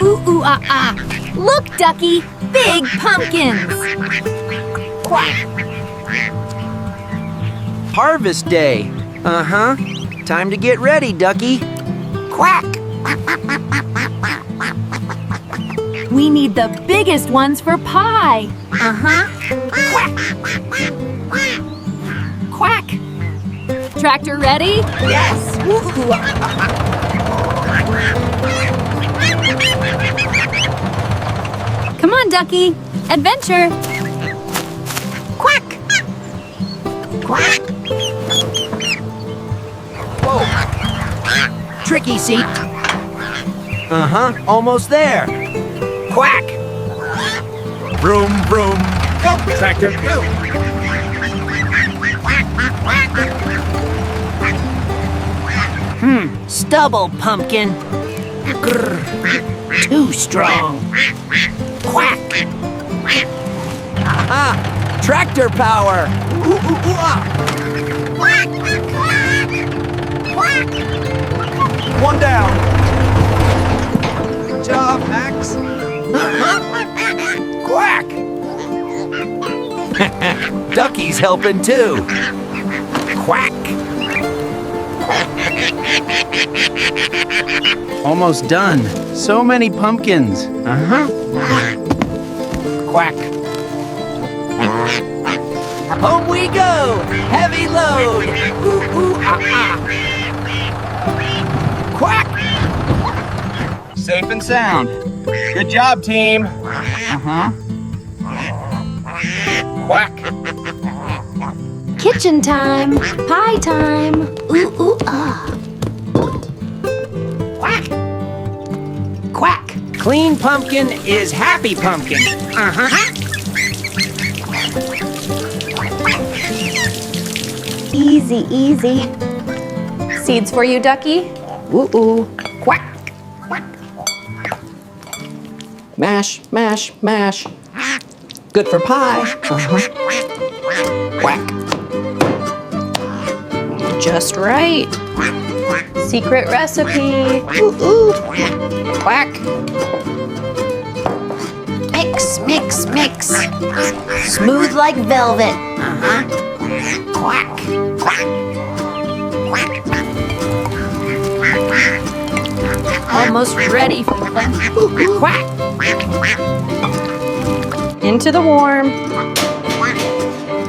Ooh, ooh, ah, ah. Look, Ducky, big pumpkins. Quack. Harvest day. Uh-huh. Time to get ready, Ducky. Quack. We need the biggest ones for pie. Uh-huh. Quack. Quack. Tractor ready? Yes! Come on, Ducky. Adventure. Quack. Quack. Whoa! Tricky seat. Uh-huh, almost there. Quack! Vroom, vroom. Go, tractor, go. Stubble, pumpkin. Grr. Too strong. Quack! Aha! Tractor power! Ooh, ooh, ooh, ah. One down. Good job, Max. Quack! Ducky's helping too. Quack! Almost done. So many pumpkins. Uh-huh. Quack. Home we go! Heavy load! Ooh, ooh, ah, ah. Quack! Safe and sound. Good job, team. Uh-huh. Quack. Kitchen time. Pie time. Ooh, ooh, ah. Quack! Quack! Clean pumpkin is happy pumpkin. Uh-huh. Easy, easy. Seeds for you, Ducky. Ooh-ooh. Quack! Quack! Mash, mash, mash. Good for pie. Uh-huh. Quack! Just right. Secret recipe. Ooh, ooh. Quack. Mix, mix, mix. Smooth like velvet. Uh-huh. Quack. Quack. Quack. Almost ready for them. Quack. Into the warm.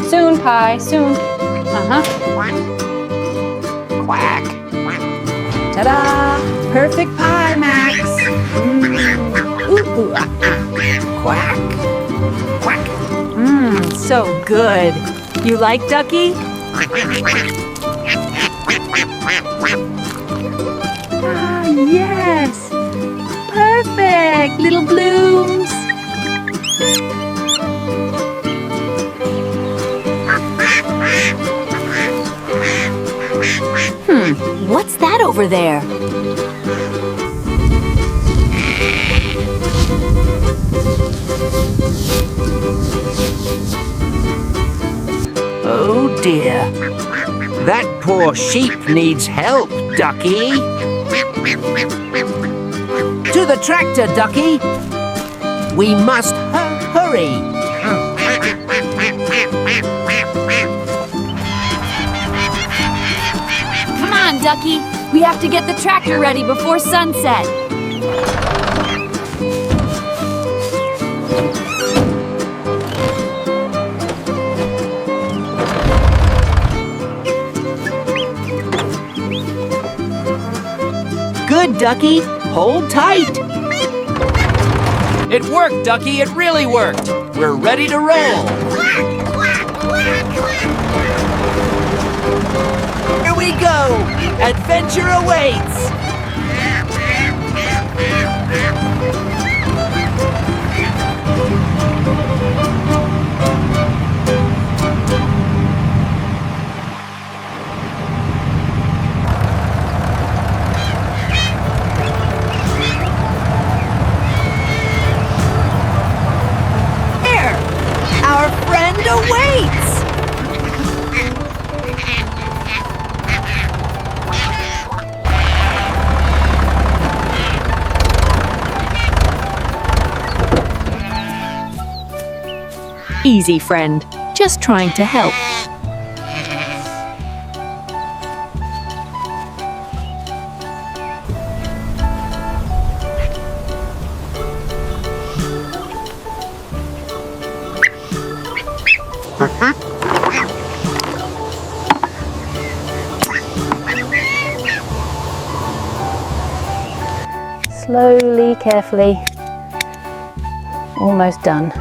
Soon, pie, soon. Uh-huh. Quack! Ta-da! Perfect pie, Max. Ooh, ooh, ah, ah. Quack! Quack! So good. You like Ducky? Ah, yes. Perfect. Little blooms. What's that over there? Oh dear. That poor sheep needs help, Ducky. To the tractor, Ducky. We must hurry. Come on, Ducky. We have to get the tractor ready before sunset. Good, Ducky. Hold tight. It worked, Ducky. It really worked. We're ready to roll. Here we go. Adventure awaits. Our friend awaits! Easy, friend. Just trying to help. Slowly, carefully. Almost done.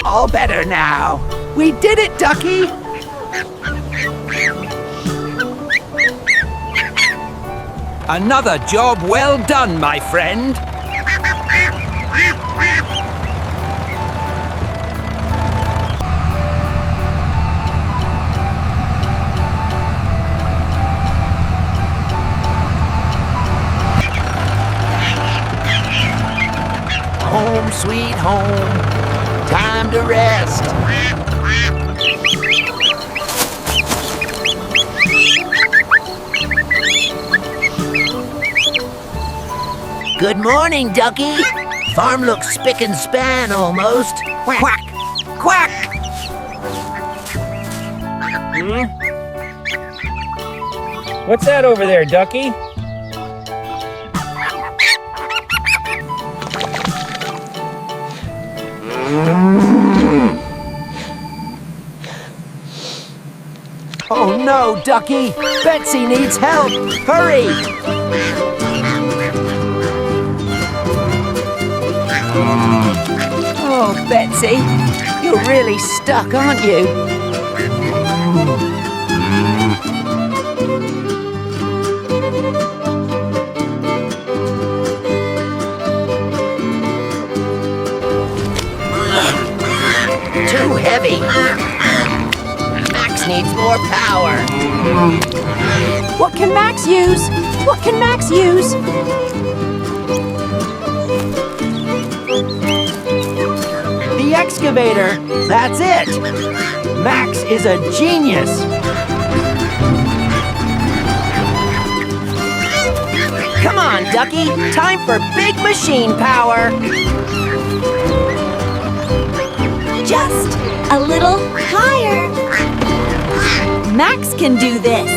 All better now. We did it, Ducky! Another job well done, my friend. Home, sweet home. Time to rest. Good morning, Ducky. Farm looks spick and span almost. Quack! Quack! What's that over there, Ducky? Oh no, Ducky! Betsy needs help! Hurry! Oh, Betsy, you're really stuck, aren't you? Too heavy. Max needs more power. What can Max use? What can Max use? The excavator. That's it. Max is a genius. Come on, Ducky. Time for big machine power. Just a little higher. Max can do this.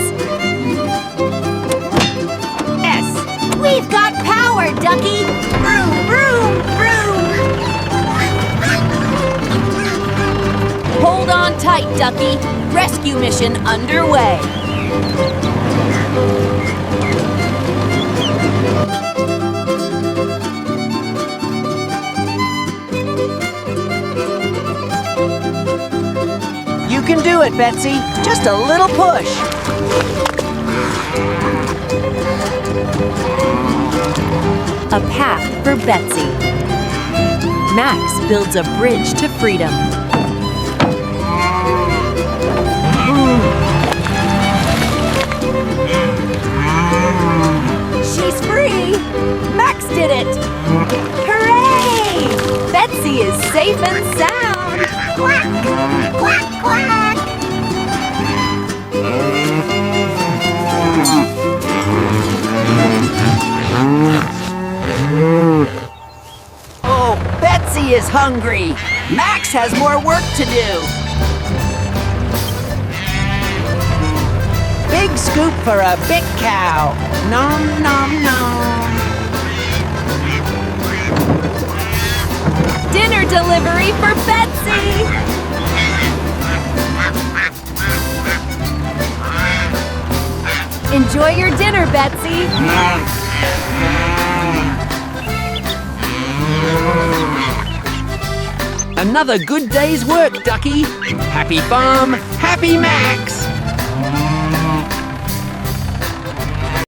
Yes, we've got power, Ducky. Vroom, vroom, vroom. Hold on tight, Ducky. Rescue mission underway. You can do it, Betsy. Just a little push. A path for Betsy. Max builds a bridge to freedom. She's free! Max did it! Hooray! Betsy is safe and sound! Quack! Quack, quack! Oh, Betsy is hungry. Max has more work to do. Big scoop for a big cow. Nom, nom, nom. Dinner delivery for Betsy! Enjoy your dinner, Betsy! Another good day's work, Ducky. Happy farm, happy Max.